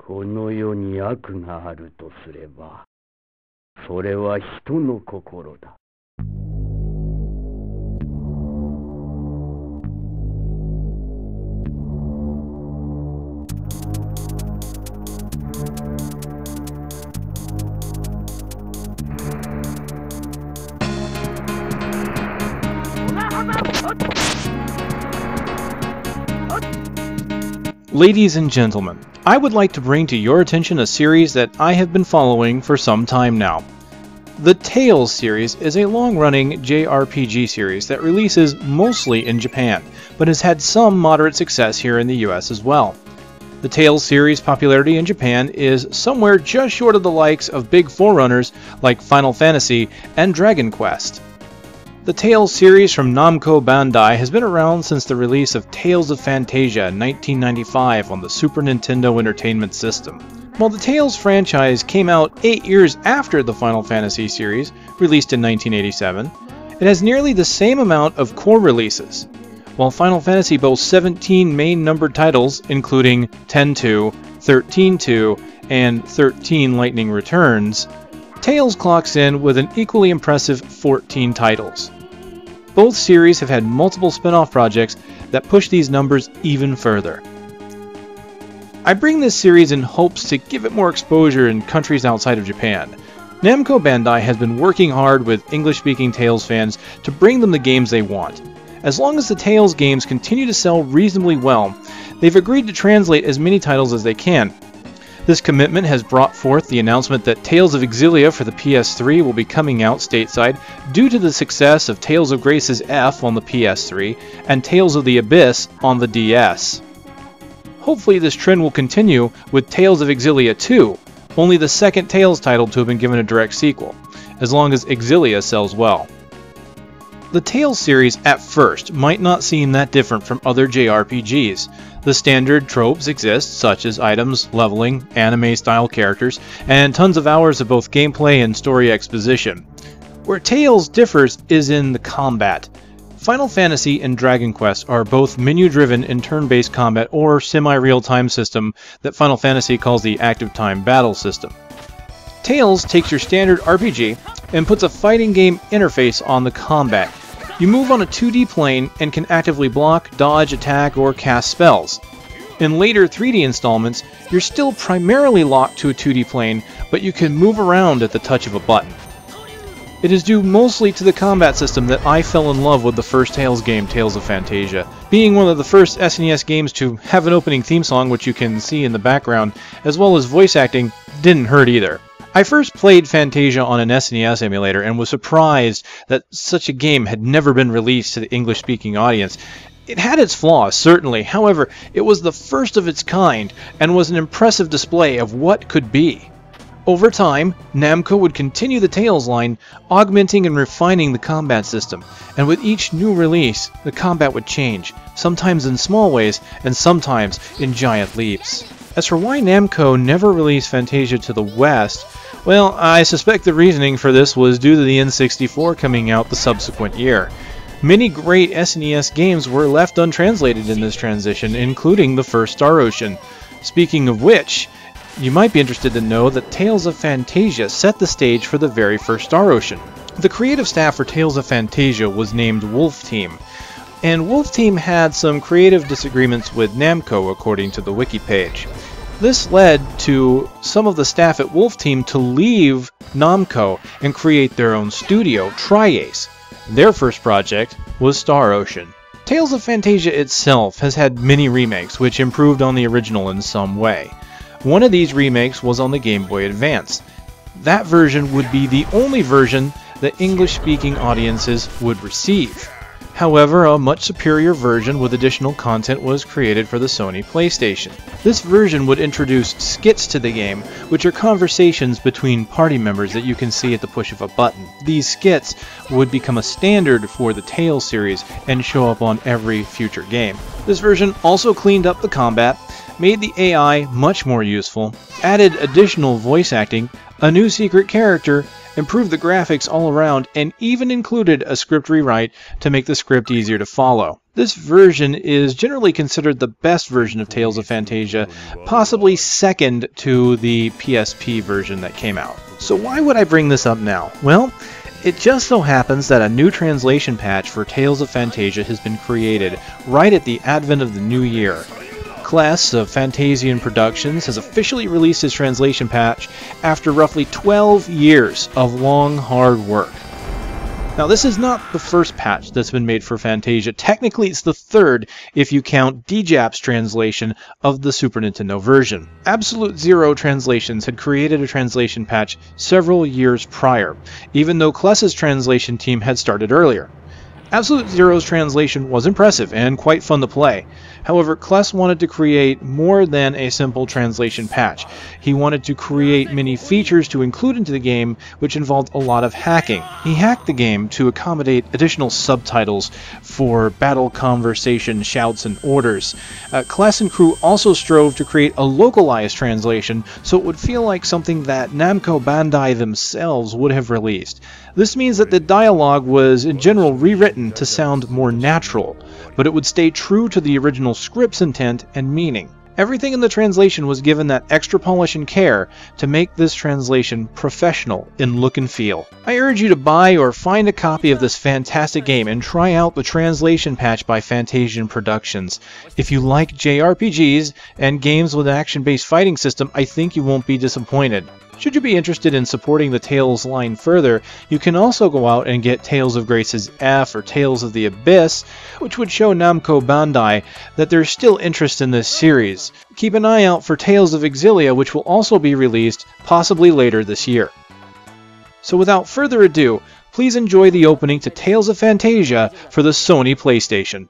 この世に悪があるとすれば、それは人の心だ。Ladies and gentlemen, I would like to bring to your attention a series that I have been following for some time now. The Tales series is a long-running JRPG series that releases mostly in Japan, but has had some moderate success here in the US as well. The Tales series' popularity in Japan is somewhere just short of the likes of big forerunners like Final Fantasy and Dragon Quest. The Tales series from Namco Bandai has been around since the release of Tales of Phantasia in 1995 on the Super Nintendo Entertainment System. While the Tales franchise came out 8 years after the Final Fantasy series, released in 1987, it has nearly the same amount of core releases. While Final Fantasy boasts 17 main numbered titles, including 10-2, 13-2, and 13 Lightning Returns, Tales clocks in with an equally impressive 14 titles. Both series have had multiple spin-off projects that push these numbers even further. I bring this series in hopes to give it more exposure in countries outside of Japan. Namco Bandai has been working hard with English-speaking Tales fans to bring them the games they want. As long as the Tales games continue to sell reasonably well, they've agreed to translate as many titles as they can. This commitment has brought forth the announcement that Tales of Exilia for the PS3 will be coming out stateside due to the success of Tales of Graces F on the PS3 and Tales of the Abyss on the DS. Hopefully this trend will continue with Tales of Exilia 2, only the second Tales title to have been given a direct sequel, as long as Exilia sells well. The Tales series at first might not seem that different from other JRPGs. The standard tropes exist, such as items, leveling, anime-style characters, and tons of hours of both gameplay and story exposition. Where Tales differs is in the combat. Final Fantasy and Dragon Quest are both menu-driven in turn-based combat or semi-real-time system that Final Fantasy calls the active time battle system. Tales takes your standard RPG and puts a fighting game interface on the combat. You move on a 2D plane and can actively block, dodge, attack, or cast spells. In later 3D installments, you're still primarily locked to a 2D plane, but you can move around at the touch of a button. It is due mostly to the combat system that I fell in love with the first Tales game, Tales of Phantasia. Being one of the first SNES games to have an opening theme song, which you can see in the background, as well as voice acting, didn't hurt either. I first played Phantasia on an SNES emulator and was surprised that such a game had never been released to the English-speaking audience. It had its flaws, certainly, however, it was the first of its kind and was an impressive display of what could be. Over time, Namco would continue the Tales line, augmenting and refining the combat system, and with each new release, the combat would change, sometimes in small ways and sometimes in giant leaps. As for why Namco never released Phantasia to the West, well, I suspect the reasoning for this was due to the N64 coming out the subsequent year. Many great SNES games were left untranslated in this transition, including the first Star Ocean. Speaking of which, you might be interested to know that Tales of Phantasia set the stage for the very first Star Ocean. The creative staff for Tales of Phantasia was named Wolf Team, and Wolf Team had some creative disagreements with Namco according to the wiki page. This led to some of the staff at Wolf Team to leave Namco and create their own studio, Tri-Ace. Their first project was Star Ocean. Tales of Phantasia itself has had many remakes which improved on the original in some way. One of these remakes was on the Game Boy Advance. That version would be the only version that English-speaking audiences would receive. However, a much superior version with additional content was created for the Sony PlayStation. This version would introduce skits to the game, which are conversations between party members that you can see at the push of a button. These skits would become a standard for the Tales series and show up on every future game. This version also cleaned up the combat, made the AI much more useful, added additional voice acting, a new secret character, improved the graphics all around, and even included a script rewrite to make the script easier to follow. This version is generally considered the best version of Tales of Phantasia, possibly second to the PSP version that came out. So why would I bring this up now? Well, it just so happens that a new translation patch for Tales of Phantasia has been created right at the advent of the new year. Class of Phantasian Productions has officially released his translation patch after roughly 12 years of long, hard work. Now, this is not the first patch that's been made for Phantasia. Technically, it's the third if you count DJAP's translation of the Super Nintendo version. Absolute Zero Translations had created a translation patch several years prior, even though Kless's translation team had started earlier. Absolute Zero's translation was impressive and quite fun to play. However, Kless wanted to create more than a simple translation patch. He wanted to create many features to include into the game, which involved a lot of hacking. He hacked the game to accommodate additional subtitles for battle conversation, shouts, and orders. Kless and crew also strove to create a localized translation so it would feel like something that Namco Bandai themselves would have released. This means that the dialogue was in general rewritten to sound more natural, but it would stay true to the original script's intent and meaning. Everything in the translation was given that extra polish and care to make this translation professional in look and feel. I urge you to buy or find a copy of this fantastic game and try out the translation patch by Phantasian Productions. If you like JRPGs and games with an action-based fighting system, I think you won't be disappointed. Should you be interested in supporting the Tales line further, you can also go out and get Tales of Grace's F or Tales of the Abyss, which would show Namco Bandai that there's still interest in this series. Keep an eye out for Tales of Exilia, which will also be released possibly later this year. So without further ado, please enjoy the opening to Tales of Phantasia for the Sony PlayStation.